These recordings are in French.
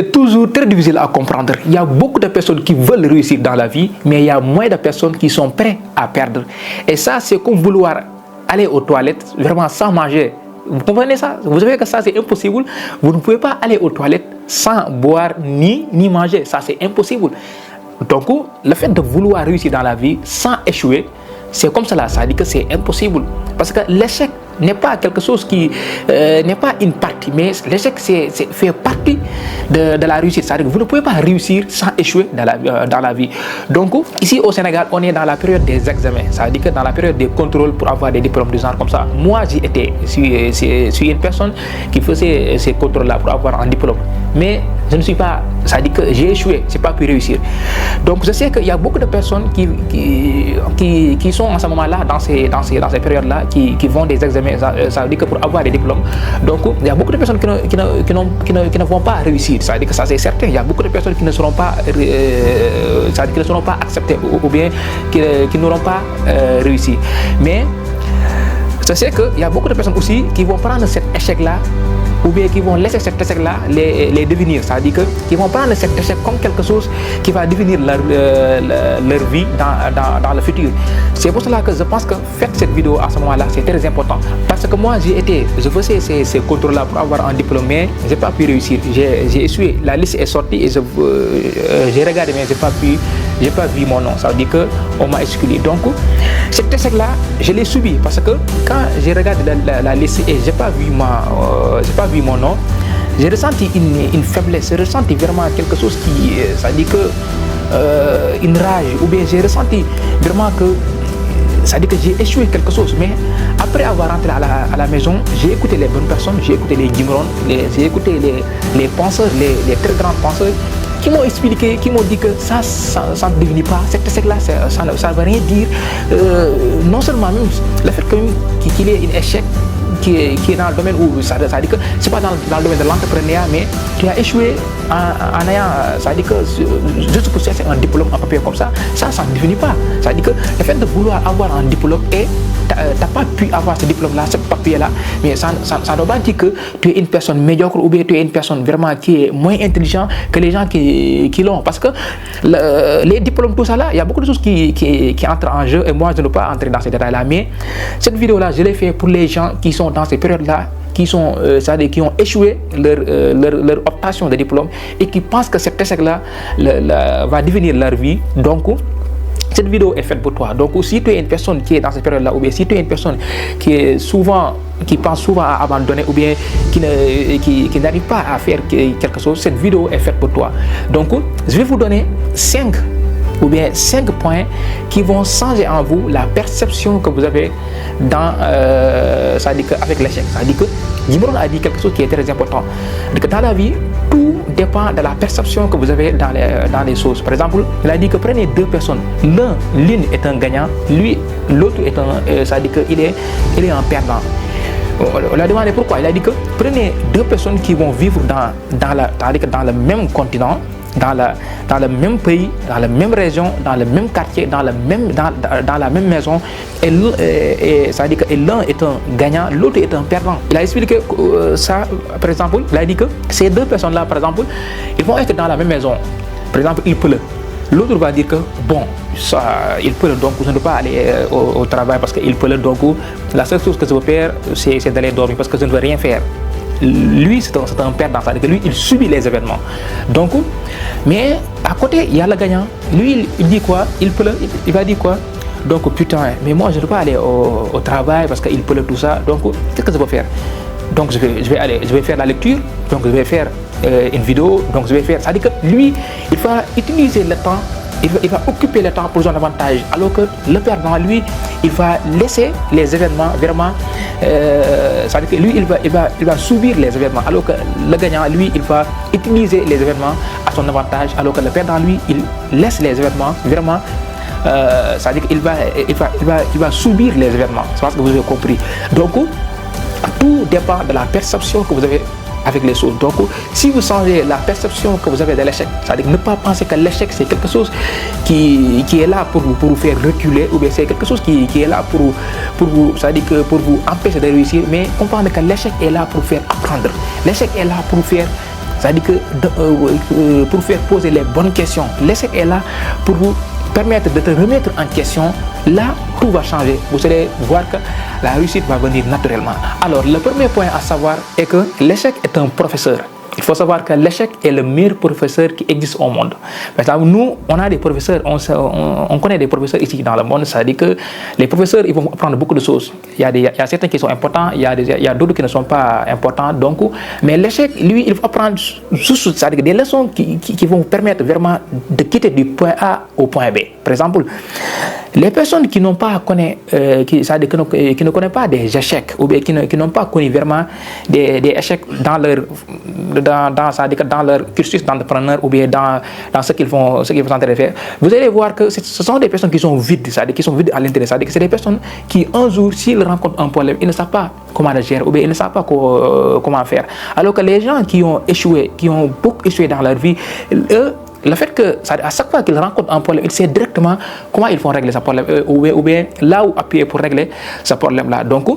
C'est toujours très difficile à comprendre. Il y a beaucoup de personnes qui veulent réussir dans la vie, mais il y a moins de personnes qui sont prêtes à perdre. Et ça, c'est comme vouloir aller aux toilettes vraiment sans manger. Vous comprenez ça? Vous savez que ça, c'est impossible. Vous ne pouvez pas aller aux toilettes sans boire ni manger. Ça, c'est impossible. Donc, le fait de vouloir réussir dans la vie sans échouer, c'est comme cela. Ça dit que c'est impossible. Parce que l'échec n'est pas quelque chose qui n'est pas une partie, mais l'échec fait partie de la réussite. C'est-à-dire que vous ne pouvez pas réussir sans échouer dans la vie. Donc ici au Sénégal, on est dans la période des examens. Ça veut dire que dans la période des contrôles pour avoir des diplômes de genre comme ça. Moi, j'y étais. Je suis une personne qui faisait ces contrôles-là pour avoir un diplôme. Mais je ne suis pas, ça veut dire que j'ai échoué, je n'ai pas pu réussir. Donc je sais qu'il y a beaucoup de personnes qui sont en ce moment-là, dans ces périodes-là, qui vont des examens. Ça veut dire que pour avoir des diplômes, donc il y a beaucoup de personnes qui ne vont pas réussir. Ça veut dire que ça c'est certain. Il y a beaucoup de personnes qui ne seront pas, ça veut dire qu'ils ne seront pas acceptées ou bien qui n'auront pas réussi. Mais je sais qu'il y a beaucoup de personnes aussi qui vont prendre cet échec-là ou bien qui vont laisser cet échec-là les devenir. C'est-à-dire qu'ils vont prendre cet échec comme quelque chose qui va devenir leur vie dans le futur. C'est pour cela que je pense que faire cette vidéo à ce moment-là, c'est très important. Parce que moi, je faisais ces contrôles-là pour avoir un diplôme, mais je n'ai pas pu réussir. J'ai essuyé, la liste est sortie et j'ai regardé, mais je n'ai pas vu mon nom. Ça veut dire qu'on m'a exclu. Donc, cet échec-là, je l'ai subi parce que quand j'ai regardé la liste et je n'ai pas vu mon nom, j'ai ressenti une faiblesse, j'ai ressenti vraiment quelque chose qui, ça dit que une rage, ou bien j'ai ressenti vraiment que ça dit que j'ai échoué quelque chose. Mais après avoir rentré à la maison, j'ai écouté les bonnes personnes, j'ai écouté les Jimron, j'ai écouté les penseurs, les très grands penseurs qui m'ont expliqué, qui m'ont dit que ça ne devenait pas, cet échec-là, ça ne veut rien dire. Non seulement même le fait qu'il y ait un échec qui est dans le domaine où ça dit que c'est pas dans le domaine de l'entrepreneuriat, mais tu as échoué en ayant, ça dit que juste pour chercher un diplôme, un papier comme ça ne définit pas. Ça dit que le fait de vouloir avoir un diplôme et t'as pas pu avoir ce diplôme-là, ce papier-là, mais ça ne doit pas dire que tu es une personne médiocre ou bien tu es une personne vraiment qui est moins intelligente que les gens qui l'ont. Parce que les diplômes, tout ça là, il y a beaucoup de choses qui entrent en jeu et moi je ne veux pas entrer dans ces détails-là. Mais cette vidéo-là, je l'ai fait pour les gens qui sont dans ces périodes-là, qui ont échoué leur optation de diplôme et qui pensent que cet échec-là va devenir leur vie. Donc, cette vidéo est faite pour toi. Donc, si tu es une personne qui est dans cette période-là, ou bien si tu es une personne qui pense souvent à abandonner, ou bien qui n'arrive pas à faire quelque chose, cette vidéo est faite pour toi. Donc, je vais vous donner 5 points qui vont changer en vous la perception que vous avez avec l'échec. Ça dit que Jimron a dit quelque chose qui est très important. Donc, dans la vie, tout dépend de la perception que vous avez dans les choses. Par exemple, il a dit que prenez deux personnes. L'une est un gagnant, l'autre est il est un perdant. On l'a demandé pourquoi. Il a dit que prenez deux personnes qui vont vivre dans le même continent, dans le même pays, dans la même région, dans le même quartier, dans la même maison, et ça dit que l'un est un gagnant, l'autre est un perdant. Il a expliqué ça, par exemple, il a dit que ces deux personnes-là, par exemple, ils vont être dans la même maison. Par exemple, il pleut. L'autre va dire que bon, il pleut, donc je ne peux pas aller au travail parce qu'il pleut, donc la seule chose que je veux faire, c'est d'aller dormir parce que je ne veux rien faire. Lui, c'est un perdant, c'est-à-dire que lui, il subit les événements. Donc, mais à côté, il y a le gagnant. Lui, il dit quoi? Il pleut, il va dire quoi? Donc, putain, mais moi, je ne peux pas aller au travail parce qu'il pleut, tout ça. Donc, qu'est-ce que je peux faire? Donc, je vais faire la lecture, donc je vais faire une vidéo, donc je vais faire. C'est-à-dire que lui, il va utiliser le temps. Il va occuper le temps pour son avantage, alors que le perdant, lui, il va laisser les événements vraiment, c'est-à-dire que lui, il va subir les événements, alors que le gagnant, lui, il va utiliser les événements à son avantage, alors que le perdant, lui, il laisse les événements vraiment, c'est-à-dire qu'il va subir les événements. C'est parce que vous avez compris. Donc, tout dépend de la perception que vous avez avec les choses. Donc, si vous changez la perception que vous avez de l'échec, c'est-à-dire ne pas penser que l'échec c'est quelque chose qui est là pour vous faire reculer, ou bien c'est quelque chose qui est là pour vous, c'est-à-dire que pour vous empêcher de réussir, mais comprendre que l'échec est là pour faire apprendre. L'échec est là pour faire c'est-à-dire que pour faire poser les bonnes questions. L'échec est là pour vous permettre de te remettre en question. Là, tout va changer. Vous allez voir que la réussite va venir naturellement. Alors, le premier point à savoir est que l'échec est un professeur. Il faut savoir que l'échec est le meilleur professeur qui existe au monde. Par exemple, nous, on a des professeurs, on connaît des professeurs ici dans le monde, c'est-à-dire que les professeurs, ils vont apprendre beaucoup de choses. Il y a certains qui sont importants, il y a d'autres qui ne sont pas importants. Donc, mais l'échec, lui, il faut apprendre c'est-à-dire des leçons qui vont vous permettre vraiment de quitter du point A au point B. Par exemple, les personnes qui n'ont pas qui ne connaissent pas des échecs ou bien qui n'ont pas connu vraiment des échecs dans leur cursus d'entrepreneur ou bien dans ce qu'ils vont en train de faire, vous allez voir que ce sont des personnes qui sont vides, c'est-à-dire qui sont vides à l'intérieur, c'est-à-dire que c'est des personnes qui un jour, s'ils rencontrent un problème, ils ne savent pas comment le gérer ou bien ils ne savent pas comment faire. Alors que les gens qui ont échoué, qui ont beaucoup échoué dans leur vie, eux, le fait que, à chaque fois qu'ils rencontrent un problème, ils savent directement comment ils vont régler ce problème ou bien là où appuyer pour régler ce problème-là. Donc,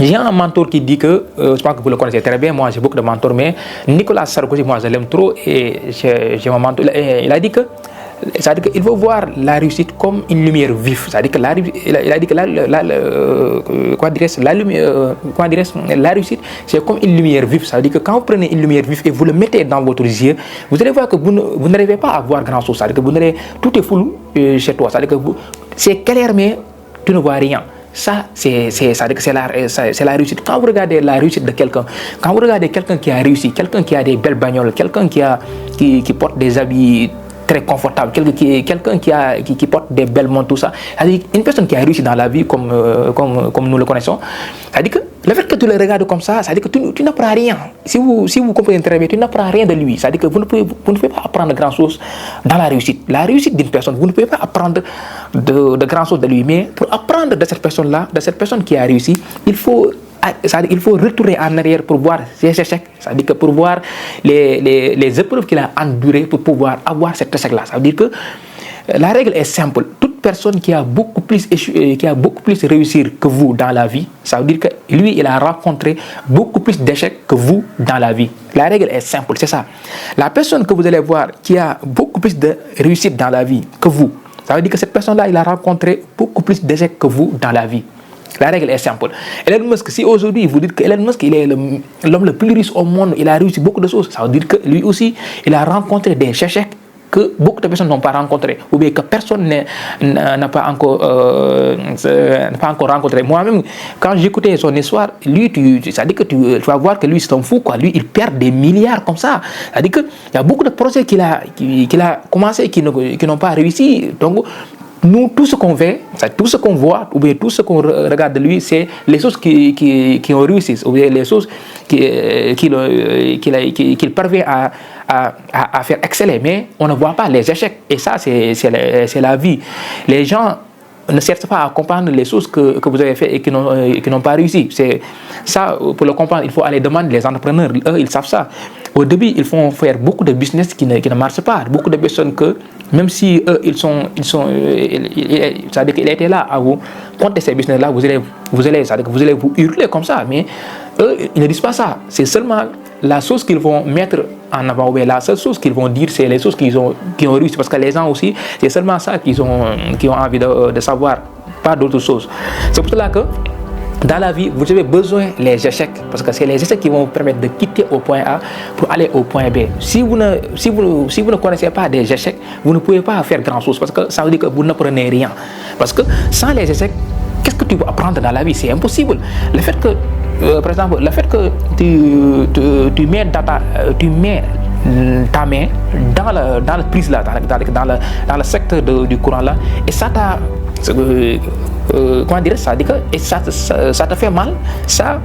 j'ai un mentor qui dit que, je pense que vous le connaissez très bien, moi j'ai beaucoup de mentors, mais Nicolas Sarkozy, moi je l'aime trop et j'ai mon mentor, il a dit que c'est-à-dire qu'il faut voir la réussite comme une lumière vive. C'est-à-dire que il a dit que la réussite, c'est comme une lumière vive. C'est-à-dire que quand vous prenez une lumière vive et vous le mettez dans votre yeux, vous allez voir que vous n'arrivez pas à voir grand chose. C'est-à-dire que tout est flou chez toi. C'est-à-dire que c'est clair, mais tu ne vois rien. Ça, c'est la réussite. Quand vous regardez la réussite de quelqu'un, quand vous regardez quelqu'un qui a réussi, quelqu'un qui a des belles bagnoles, quelqu'un qui porte des habits très confortable, quelqu'un qui porte des belles montres, tout ça. C'est-à-dire une personne qui a réussi dans la vie comme nous le connaissons, c'est-à-dire que le fait que tu le regardes comme ça, c'est-à-dire que tu n'apprends rien. Si vous comprenez très bien, tu n'apprends rien de lui. C'est-à-dire que vous ne pouvez pas apprendre grand-chose dans la réussite. La réussite d'une personne, vous ne pouvez pas apprendre de grand-chose de lui. Mais pour apprendre de cette personne-là, de cette personne qui a réussi, il faut retourner en arrière pour voir ses échecs, c'est-à-dire que pour voir les épreuves qu'il a endurées pour pouvoir avoir cet échec-là. Ça veut dire que la règle est simple. Toute personne qui a beaucoup plus réussi que vous dans la vie, ça veut dire que lui, il a rencontré beaucoup plus d'échecs que vous dans la vie. La règle est simple, c'est ça. La personne que vous allez voir qui a beaucoup plus de réussite dans la vie que vous, ça veut dire que cette personne-là, il a rencontré beaucoup plus d'échecs que vous dans la vie. La règle est simple. Elon Musk, si aujourd'hui vous dites que Elon Musk il est l'homme le plus riche au monde, il a réussi beaucoup de choses, ça veut dire que lui aussi, il a rencontré des échecs que beaucoup de personnes n'ont pas rencontrés, ou bien que personne n'a pas encore rencontré. Moi-même, quand j'écoutais son histoire, lui, ça dit que tu vas voir que lui, c'est un fou, quoi. Lui, il perd des milliards comme ça. Ça dit qu'il y a beaucoup de projets qu'il a commencé qui n'ont pas réussi. Donc, nous, tout ce qu'on fait, tout ce qu'on voit, ou bien tout ce qu'on regarde de lui, c'est les choses qui ont réussi, ou bien les choses qu'il parvient à faire exceller. Mais on ne voit pas les échecs. Et ça, c'est la vie. Les gens ne cherchent pas à comprendre les choses que vous avez fait et qui n'ont pas réussi. C'est ça, pour le comprendre, il faut aller demander les entrepreneurs. Eux, ils savent ça. Au début, ils font faire beaucoup de business qui ne marchent pas. Beaucoup de personnes que, même si eux, c'est-à-dire qu'il était là à vous compter ces business-là, vous allez vous hurler comme ça. Mais eux, ils ne disent pas ça. C'est seulement la chose qu'ils vont mettre en avant. La seule chose qu'ils vont dire, c'est les choses qui ont réussi. Parce que les gens aussi, c'est seulement ça qui ont envie de savoir, pas d'autres choses. C'est pour cela que dans la vie, vous avez besoin des échecs, parce que c'est les échecs qui vont vous permettre de quitter au point A pour aller au point B. Si vous ne connaissez pas des échecs, vous ne pouvez pas faire grand chose, parce que ça veut dire que vous n'apprenez rien. Parce que sans les échecs, qu'est-ce que tu vas apprendre dans la vie? C'est impossible. Le fait que, par exemple, le fait que tu mets ta main dans le prise là, dans le secteur du courant là, et ça t'a comment dire ça, et ça te fait mal. Ça,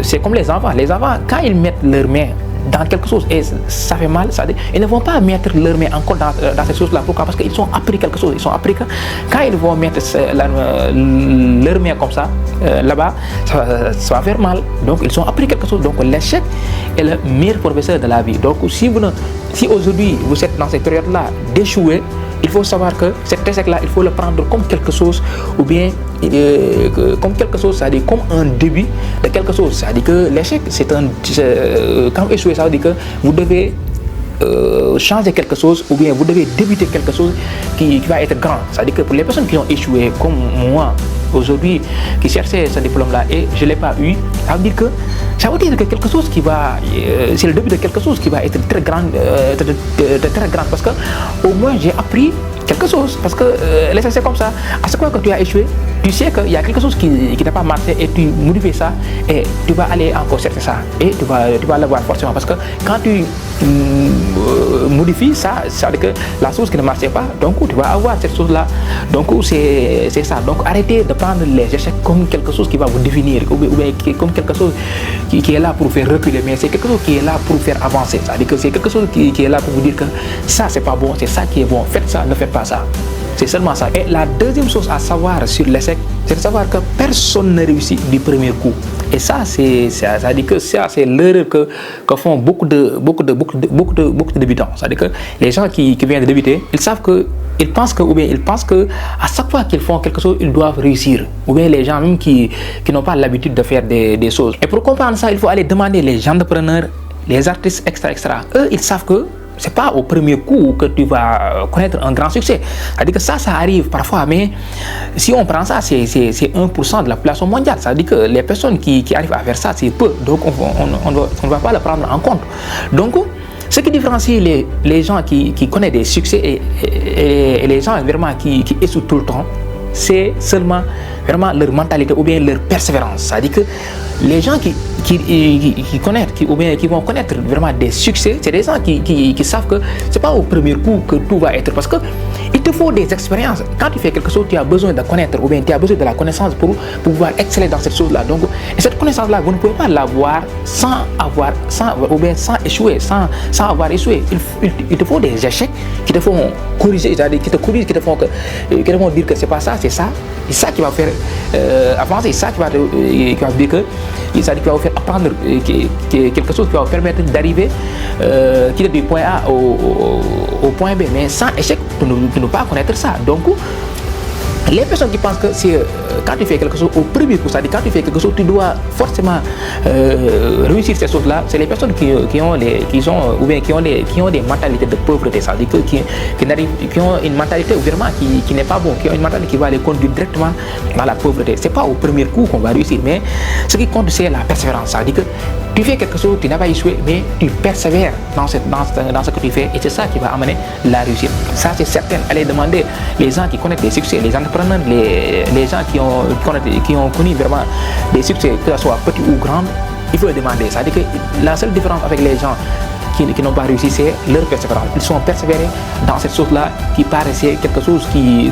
c'est comme les enfants. Les enfants, quand ils mettent leurs mains dans quelque chose et ça fait mal, ils ne vont pas mettre leurs mains encore dans cette chose-là. Pourquoi? Parce qu'ils ont appris quelque chose. Ils ont appris que quand ils vont mettre leurs mains comme ça, là-bas, ça va faire mal. Donc, ils ont appris quelque chose. Donc, l'échec est le meilleur professeur de la vie. Donc, si aujourd'hui, vous êtes dans cette période-là d'échouer, il faut savoir que cet échec-là, il faut le prendre comme quelque chose, ou bien comme quelque chose, c'est-à-dire comme un début de quelque chose. C'est-à-dire que l'échec, quand échouer, ça veut dire que vous devez changer quelque chose, ou bien vous devez débuter quelque chose qui va être grand. C'est-à-dire que pour les personnes qui ont échoué, comme moi, aujourd'hui, qui cherchaient ce diplôme-là et je ne l'ai pas eu, ça veut dire que quelque chose qui va, c'est le début de quelque chose qui va être très grand, très grand, parce que au moins j'ai appris quelque chose, parce que l'échec c'est comme ça. À chaque fois que tu as échoué, tu sais qu'il y a quelque chose qui n'a pas marché et tu modifies ça et tu vas aller encore chercher ça et tu vas l'avoir forcément, parce que quand tu modifies ça, ça veut dire que la chose qui ne marchait pas, donc tu vas avoir cette chose là. Donc c'est ça. Donc arrêtez de prendre les échecs comme quelque chose qui va vous définir, ou bien comme quelque chose qui est là pour faire reculer, mais c'est quelque chose qui est là pour faire avancer. C'est-à-dire que c'est quelque chose qui est là pour vous dire que ça c'est pas bon, c'est ça qui est bon, faites ça, ne faites pas ça. C'est seulement ça. Et la deuxième chose à savoir sur l'échec, c'est de savoir que personne ne réussit du premier coup. Et ça, ça dit que ça, c'est l'erreur que font beaucoup de débutants. C'est-à-dire que les gens qui viennent de débuter, ils pensent que à chaque fois qu'ils font quelque chose, ils doivent réussir. Ou bien les gens même qui n'ont pas l'habitude de faire des choses. Et pour comprendre ça, il faut aller demander les entrepreneurs, les artistes, etc. Eux, ils savent que c'est pas au premier coup que tu vas connaître un grand succès. C'est-à-dire que ça arrive parfois, mais si on prend ça, c'est 1% de la population mondiale. Ça veut dire que les personnes qui arrivent à faire ça, c'est peu. Donc on ne va pas le prendre en compte. Donc ce qui différencie les gens qui connaissent des succès et les gens vraiment qui échouent tout le temps, c'est seulement vraiment leur mentalité ou bien leur persévérance. C'est-à-dire que les gens qui connaissent, ou bien qui vont connaître vraiment des succès, c'est des gens qui savent que c'est pas au premier coup que tout va être, parce que il te faut des expériences. Quand tu fais quelque chose, tu as besoin de connaître, ou bien tu as besoin de la connaissance pour pouvoir exceller dans cette chose-là. Donc, et cette connaissance-là, vous ne pouvez pas l'avoir sans échouer, sans avoir échoué. Il te faut des échecs qui te font corriger, c'est-à-dire qui te corrigent, qui te font dire que c'est pas ça, c'est ça. C'est ça qui va faire avancer, c'est ça qui va dire que c'est-à-dire qui va vous faire apprendre quelque chose qui va vous permettre d'arriver du point A au point B, mais sans échec, tu ne pas connaître ça. Donc les personnes qui pensent que c'est quand tu fais quelque chose au premier coup, c'est-à-dire quand tu fais quelque chose, tu dois forcément réussir ces choses-là, c'est les personnes qui ont des mentalités de pauvreté, c'est-à-dire qui ont une mentalité vraiment qui n'est pas bon, qui ont une mentalité qui va les conduire directement dans la pauvreté. C'est pas au premier coup qu'on va réussir, mais ce qui compte, c'est la persévérance. C'est-à-dire que tu fais quelque chose, tu n'as pas échoué, mais tu persévères dans ce que tu fais, et c'est ça qui va amener la réussite. Ça, c'est certain. Allez demander les gens qui connaissent des succès, les entrepreneurs, les gens qui ont connu vraiment des succès, que ce soit petit ou grand, il faut le demander. C'est-à-dire que la seule différence avec les gens qui n'ont pas réussi, c'est leur persévérance. Ils sont persévérés dans cette chose-là qui paraissait quelque chose qui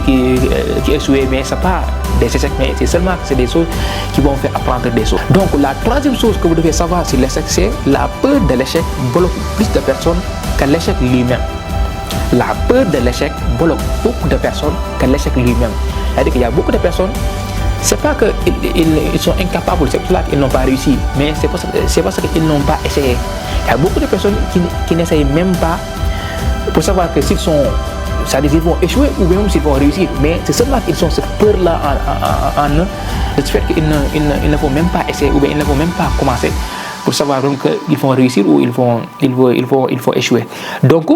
échouait, mais ce n'est pas des échecs, mais c'est seulement c'est des choses qui vont faire apprendre des choses. Donc la troisième chose que vous devez savoir sur l'échec, c'est la peur de l'échec bloque plus de personnes que l'échec lui-même. La peur de l'échec bloque beaucoup de personnes que l'échec lui-même. C'est-à-dire qu'il y a beaucoup de personnes, c'est pas qu'ils sont incapables, c'est pour cela qu'ils n'ont pas réussi, mais c'est parce qu'ils n'ont pas essayé. Il y a beaucoup de personnes qui n'essayent même pas pour savoir que s'ils vont échouer ou même s'ils vont réussir, mais c'est seulement qu'ils ont cette peur-là en eux, de ce fait qu'ils ne vont même pas essayer ou bien ils ne vont même pas commencer pour savoir qu'ils vont réussir ou ils vont échouer. Donc,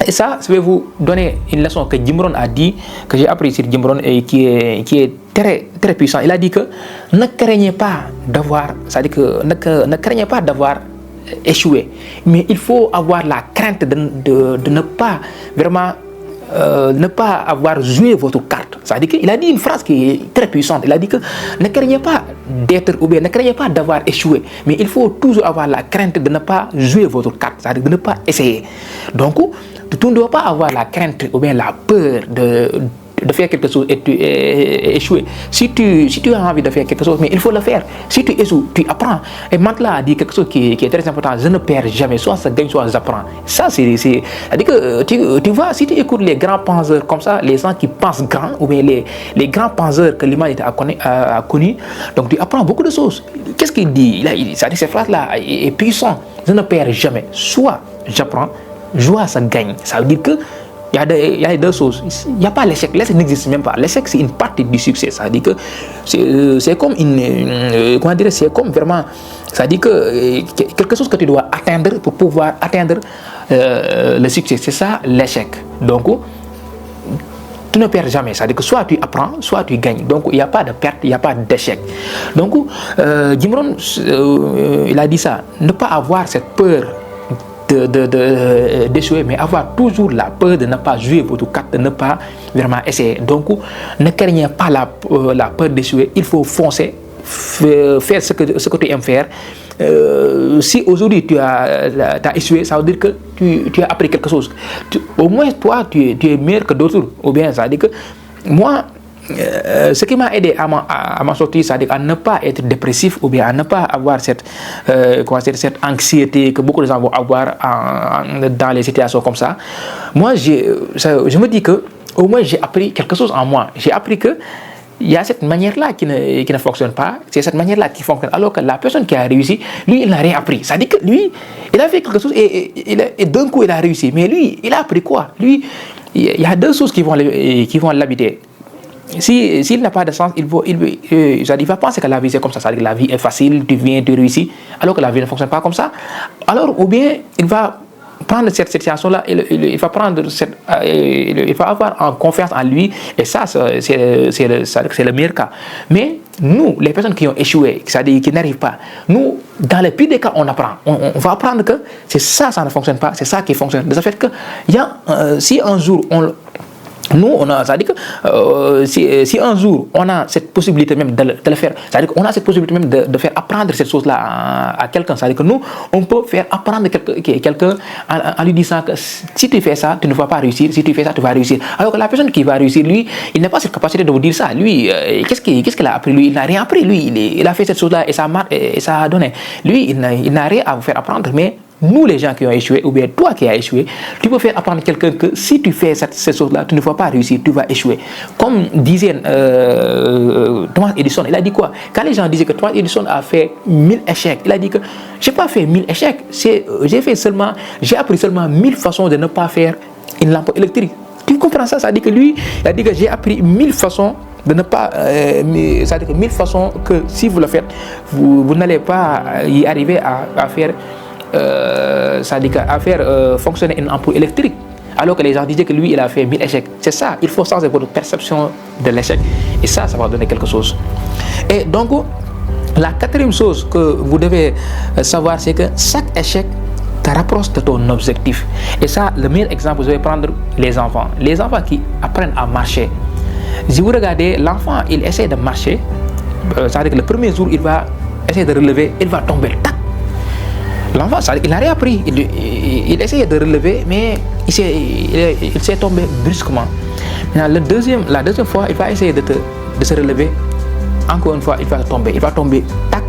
et ça, je vais vous donner une leçon que Jim Rohn a dit, que j'ai appris sur Jim Rohn et qui est très, très puissant. Il a dit que ne craignez pas d'avoir, c'est-à-dire que ne craignez pas d'avoir échoué, mais il faut avoir la crainte de ne pas vraiment ne pas avoir joué votre carte. C'est-à-dire qu'il a dit une phrase qui est très puissante. Il a dit que ne craignez pas d'être ou bien ne craignez pas d'avoir échoué, mais il faut toujours avoir la crainte de ne pas jouer votre carte, c'est-à-dire de ne pas essayer. Donc, tu ne dois pas avoir la crainte ou bien la peur de faire quelque chose et échouer. Si tu as envie de faire quelque chose, mais il faut le faire. Si tu échoues, tu apprends. Et Mantla a dit quelque chose qui est très important: je ne perds jamais, soit ça gagne, soit j'apprends. Ça, c'est-à-dire que tu vois, si tu écoutes les grands penseurs comme ça, les gens qui pensent grand, ou bien les grands penseurs que l'humanité a connus, donc tu apprends beaucoup de choses. Qu'est-ce qu'il dit? C'est-à-dire cette phrase-là est puissante: je ne perds jamais, soit j'apprends, soit ça gagne. Ça veut dire que il y a deux choses. Il n'y a pas l'échec. L'échec n'existe même pas. L'échec, c'est une partie du succès. Ça dit que c'est comme comment dire, c'est comme vraiment, ça dit que quelque chose que tu dois atteindre pour pouvoir atteindre le succès. C'est ça l'échec. Donc, tu ne perds jamais. C'est-à-dire que soit tu apprends, soit tu gagnes. Donc, il n'y a pas de perte, il n'y a pas d'échec. Donc, Jim Rohn, il a dit ça. Ne pas avoir cette peur d'échouer, mais avoir toujours la peur de ne pas jouer votre carte, de ne pas vraiment essayer. Donc, ne craignez pas la peur d'échouer. Il faut foncer, faire ce que tu aimes faire. Si aujourd'hui tu as échoué, ça veut dire que tu as appris quelque chose. Au moins, toi, tu es meilleur que d'autres. Ou bien, ça veut dire que moi, ce qui m'a aidé à m'en sortir, c'est-à-dire à ne pas être dépressif ou bien à ne pas avoir cette anxiété que beaucoup de gens vont avoir dans les situations comme ça. Moi, je me dis que au moins j'ai appris quelque chose en moi. J'ai appris que il y a cette manière-là qui ne fonctionne pas, c'est cette manière-là qui fonctionne, alors que la personne qui a réussi, lui, il n'a rien appris. C'est-à-dire que lui, il a fait quelque chose et d'un coup, il a réussi. Mais lui, il a appris quoi? Lui, il y a deux choses qui vont l'habiter. S'il n'a pas de sens, il va penser que la vie c'est comme ça, c'est-à-dire que la vie est facile, tu viens, tu réussis, alors que la vie ne fonctionne pas comme ça. Alors, ou bien, il va prendre cette situation-là, il va avoir en confiance en lui, et ça, c'est le meilleur cas. Mais nous, les personnes qui ont échoué, c'est-à-dire qui n'arrivent pas, nous, dans le pire des cas, on apprend. On va apprendre que c'est ça ne fonctionne pas, c'est ça qui fonctionne. De ce fait que, si un jour, c'est-à-dire que si un jour on a cette possibilité même de le faire, c'est-à-dire qu'on a cette possibilité même de faire apprendre cette chose-là à quelqu'un, c'est-à-dire que nous, on peut faire apprendre quelqu'un en lui disant que si tu fais ça, tu ne vas pas réussir, si tu fais ça, tu vas réussir. Alors que la personne qui va réussir, lui, il n'a pas cette capacité de vous dire ça. Lui, qu'est-ce qu'il a appris? Lui, il n'a rien appris. Lui, il a fait cette chose-là et ça a donné. Lui, il n'a rien à vous faire apprendre, mais nous, les gens qui ont échoué, ou bien toi qui as échoué, tu peux faire apprendre quelqu'un que si tu fais cette chose-là, tu ne vas pas réussir, tu vas échouer. Comme disait Thomas Edison, il a dit quoi? Quand les gens disaient que Thomas Edison a fait 1000 échecs, il a dit que je n'ai pas fait 1000 échecs, j'ai appris seulement 1000 façons de ne pas faire une lampe électrique. Tu comprends ça? Ça veut dire que lui, il a dit que j'ai appris 1000 façons de ne pas, c'est-à-dire que 1000 façons que si vous le faites, vous n'allez pas y arriver à faire. C'est-à-dire à faire fonctionner une ampoule électrique, alors que les gens disaient que lui il a fait 1000 échecs. C'est ça, il faut changer votre perception de l'échec, et ça va donner quelque chose. Et donc la quatrième chose que vous devez savoir, c'est que chaque échec te rapproche de ton objectif. Et ça, le meilleur exemple, je vais prendre les enfants qui apprennent à marcher. Si vous regardez l'enfant, il essaie de marcher, c'est-à-dire que le premier jour il va essayer de relever, il va tomber. L'enfant, il n'a rien appris. Il essayait de relever, mais il s'est tombé brusquement. Maintenant, la deuxième fois, il va essayer de se relever. Encore une fois, il va tomber. Tac.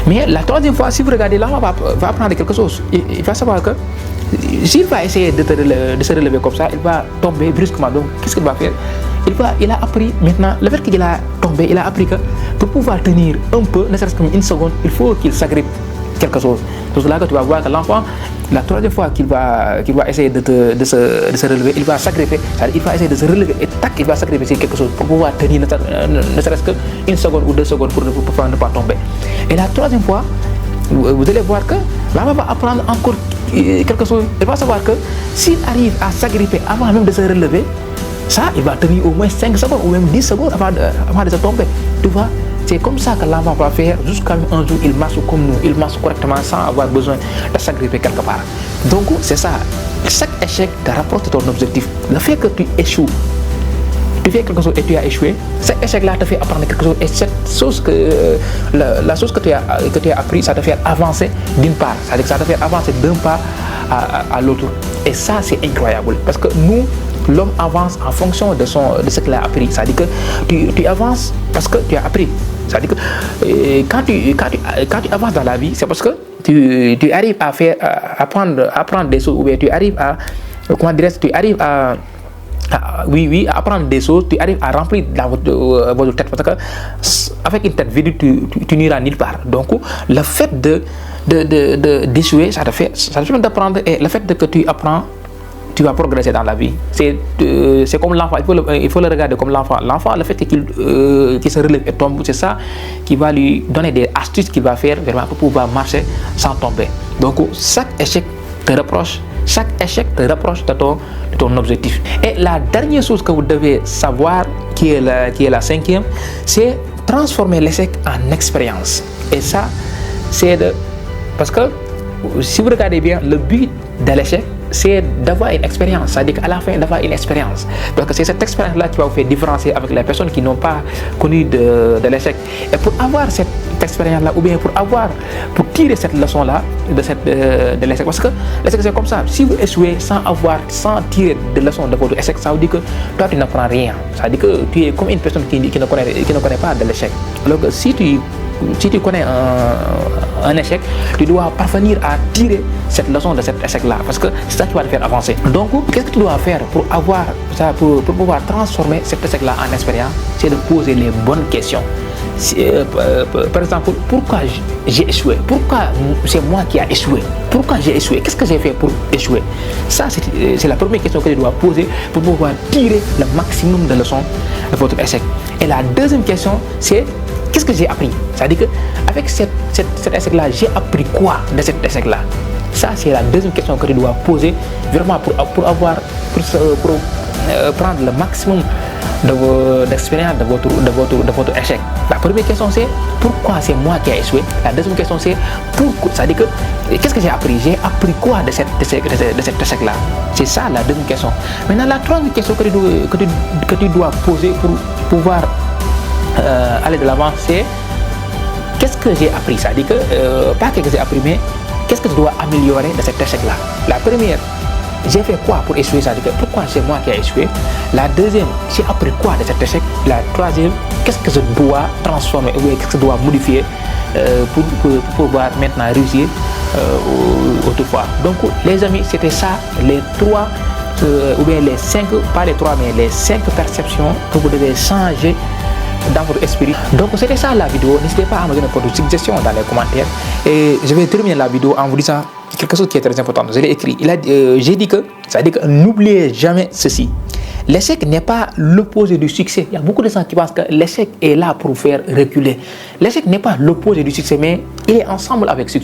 Mais la troisième fois, si vous regardez, l'enfant va apprendre quelque chose. Il va savoir que s'il va essayer de se relever comme ça, il va tomber brusquement. Donc, qu'est-ce qu'il va faire? Il a appris maintenant, le fait qu'il a tombé, il a appris que pour pouvoir tenir un peu, ne serait-ce qu'une seconde, il faut qu'il s'agrippe quelque chose. C'est là que tu vas voir que l'enfant, la troisième fois qu'il va essayer de se relever, il va s'agripper, il va essayer de se relever et tac, il va s'agripper sur quelque chose pour pouvoir tenir ne serait-ce qu'une seconde ou 2 secondes pour ne pas tomber. Et la troisième fois, vous allez voir que l'enfant va apprendre encore quelque chose. Il va savoir que s'il arrive à s'agripper avant même de se relever, ça, il va tenir au moins 5 secondes ou même 10 secondes avant de se tomber. Tu vois? C'est comme ça que l'enfant va faire jusqu'à un jour il marche comme nous, il marche correctement sans avoir besoin de s'agripper quelque part. Donc c'est ça, chaque échec te rapporte ton objectif. Le fait que tu échoues, tu fais quelque chose et tu as échoué, cet échec-là te fait apprendre quelque chose, et cette chose la chose que tu as appris, ça te fait avancer d'une part, c'est-à-dire que ça te fait avancer d'un pas à l'autre. Et ça c'est incroyable, parce que nous, l'homme avance en fonction de ce qu'il a appris. C'est-à-dire que tu avances parce que tu as appris. C'est-à-dire que quand tu avances dans la vie, c'est parce que tu arrives à apprendre des choses, ou bien tu arrives à apprendre des choses, tu arrives à remplir dans votre tête, parce que avec une tête vide, tu n'iras nulle part. Donc le fait d'échouer, ça te fait d'apprendre, et le fait que tu apprends, tu vas progresser dans la vie. C'est comme l'enfant, il faut le regarder comme l'enfant. L'enfant, le fait qu'il se relève et tombe, c'est ça qui va lui donner des astuces qu'il va faire vraiment pour pouvoir marcher sans tomber. Donc chaque échec te rapproche de ton objectif. Et la dernière chose que vous devez savoir, qui est la cinquième, c'est transformer l'échec en expérience. Et ça, parce que si vous regardez bien, le but de l'échec, c'est d'avoir une expérience, c'est-à-dire qu'à la fin d'avoir une expérience. Parce que c'est cette expérience-là qui va vous faire différencier avec les personnes qui n'ont pas connu de l'échec. Et pour avoir cette expérience-là, ou bien pour tirer cette leçon-là de l'échec, parce que l'échec c'est comme ça. Si vous échouez sans tirer de leçon de votre échec, ça veut dire que toi tu n'apprends rien. Ça veut dire que tu es comme une personne qui ne connaît pas de l'échec. Alors que si tu connais un échec, tu dois parvenir à tirer cette leçon de cet échec-là, parce que c'est ça qui va te faire avancer. Donc, qu'est-ce que tu dois faire pour pouvoir transformer cet échec-là en expérience? C'est de poser les bonnes questions. Par exemple, pourquoi j'ai échoué? Pourquoi c'est moi qui ai échoué? Pourquoi j'ai échoué? Qu'est-ce que j'ai fait pour échouer? Ça, c'est la première question que tu dois poser pour pouvoir tirer le maximum de leçons de votre échec. Et la deuxième question, c'est qu'est-ce que j'ai appris? C'est-à-dire qu'avec cet échec-là, j'ai appris quoi de cet échec-là? Ça, c'est la deuxième question que tu dois poser vraiment pour prendre le maximum d'expérience de votre échec. La première question, c'est pourquoi c'est moi qui ai échoué? La deuxième question, c'est pourquoi. C'est-à-dire que qu'est-ce que j'ai appris? J'ai appris quoi de cet échec-là? C'est ça la deuxième question. Maintenant, la troisième question que tu dois poser pour pouvoir aller de l'avant, c'est qu'est-ce que j'ai appris? C'est-à-dire que pas qu'est-ce que j'ai appris, mais qu'est-ce que je dois améliorer de cet échec-là? La première, j'ai fait quoi pour échouer? C'est-à-dire que pourquoi c'est moi qui ai échoué? La deuxième, j'ai appris quoi de cet échec? La troisième, qu'est-ce que je dois transformer ou qu'est-ce que je dois modifier pour pouvoir maintenant réussir autrefois? Donc les amis, c'était ça les trois ou bien les cinq, pas les trois mais les cinq perceptions que vous devez changer dans votre esprit. Donc c'était ça la vidéo. N'hésitez pas à me donner votre suggestion dans les commentaires. Et je vais terminer la vidéo en vous disant quelque chose qui est très important. Je l'ai écrit. J'ai dit que, c'est-à-dire que n'oubliez jamais ceci. L'échec n'est pas l'opposé du succès. Il y a beaucoup de gens qui pensent que l'échec est là pour faire reculer. L'échec n'est pas l'opposé du succès, mais il est ensemble avec le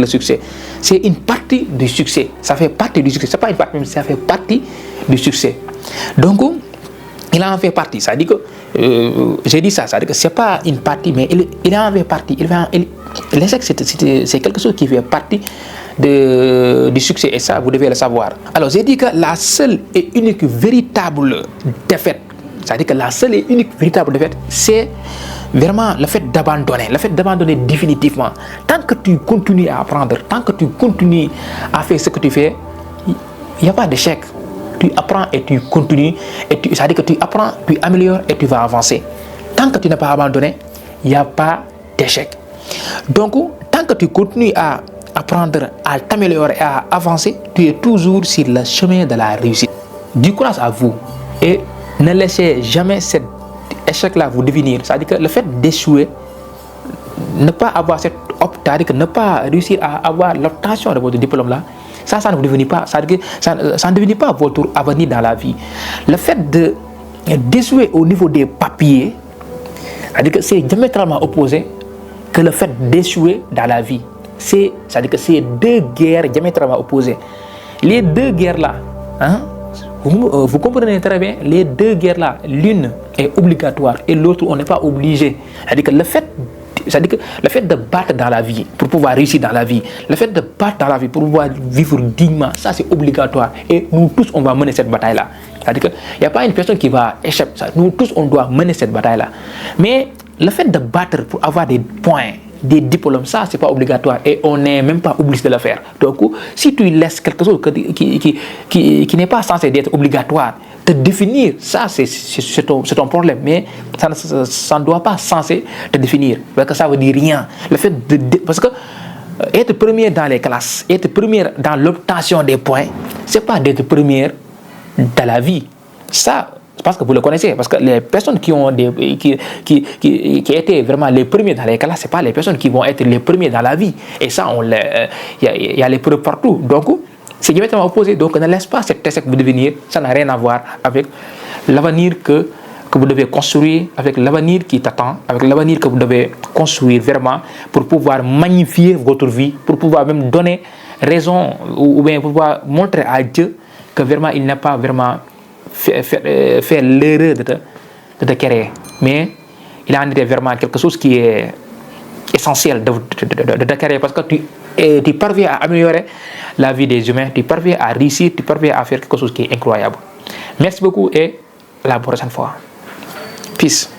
succès. C'est une partie du succès. Ça fait partie du succès. C'est pas une partie, mais ça fait partie du succès. Donc, il en fait partie. Ça dit que j'ai dit ça. Ça dit que c'est pas une partie, mais il en fait partie. L'échec, c'est quelque chose qui fait partie du succès, et ça vous devez le savoir. Alors j'ai dit que la seule et unique véritable défaite, c'est-à-dire que la seule et unique véritable défaite, c'est vraiment le fait d'abandonner définitivement. Tant que tu continues à apprendre, tant que tu continues à faire ce que tu fais, il n'y a pas d'échec. Tu apprends et tu continues, c'est-à-dire que tu apprends, tu améliores et tu vas avancer. Tant que tu n'as pas abandonné, il n'y a pas d'échec. Donc tant que tu continues à apprendre, à t'améliorer, à avancer, tu es toujours sur le chemin de la réussite. Du courage à vous et ne laissez jamais cet échec-là vous définir. C'est-à-dire que le fait d'échouer, ne pas avoir c'est-à-dire que ne pas réussir à avoir l'obtention de votre diplôme-là, ça ne vous définit pas. C'est-à-dire que ça ne définit pas votre avenir dans la vie. Le fait d'échouer au niveau des papiers, c'est-à-dire que c'est diamétralement opposé que le fait d'échouer dans la vie. C'est-à-dire que c'est deux guerres diamétralement opposées. Les deux guerres-là, vous comprenez très bien, les deux guerres-là, l'une est obligatoire et l'autre, on n'est pas obligé. C'est-à-dire que le fait de battre dans la vie pour pouvoir réussir dans la vie, le fait de battre dans la vie pour pouvoir vivre dignement, ça c'est obligatoire. Et nous tous, on va mener cette bataille-là. C'est-à-dire qu'il n'y a pas une personne qui va échapper. Nous tous, on doit mener cette bataille-là. Mais le fait de battre pour avoir des points, des diplômes, ça c'est pas obligatoire et on n'est même pas obligé de le faire. Donc si tu laisses quelque chose qui n'est pas censé être obligatoire te définir, ça c'est ton problème, mais ça ne doit pas censé te définir, parce que ça veut dire rien. Le fait parce que être premier dans les classes, être premier dans l'obtention des points, c'est pas d'être premier dans la vie. Ça, parce que vous le connaissez, parce que les personnes qui étaient vraiment les premiers dans les classes, c'est pas les personnes qui vont être les premiers dans la vie. Et ça, il y a les preuves partout. Donc, C'est diamétralement opposé. Donc ne laisse pas cet échec vous devenir, ça n'a rien à voir avec l'avenir que vous devez construire, avec l'avenir qui t'attend, avec l'avenir que vous devez construire vraiment pour pouvoir magnifier votre vie, pour pouvoir même donner raison ou bien pour pouvoir montrer à Dieu que vraiment il n'a pas vraiment fait l'erreur de te créer. Mais il a en été vraiment quelque chose qui est essentiel de ta carrière parce que tu parviens à améliorer la vie des humains, tu parviens à réussir, tu parviens à faire quelque chose qui est incroyable. Merci beaucoup et à la prochaine fois. Peace.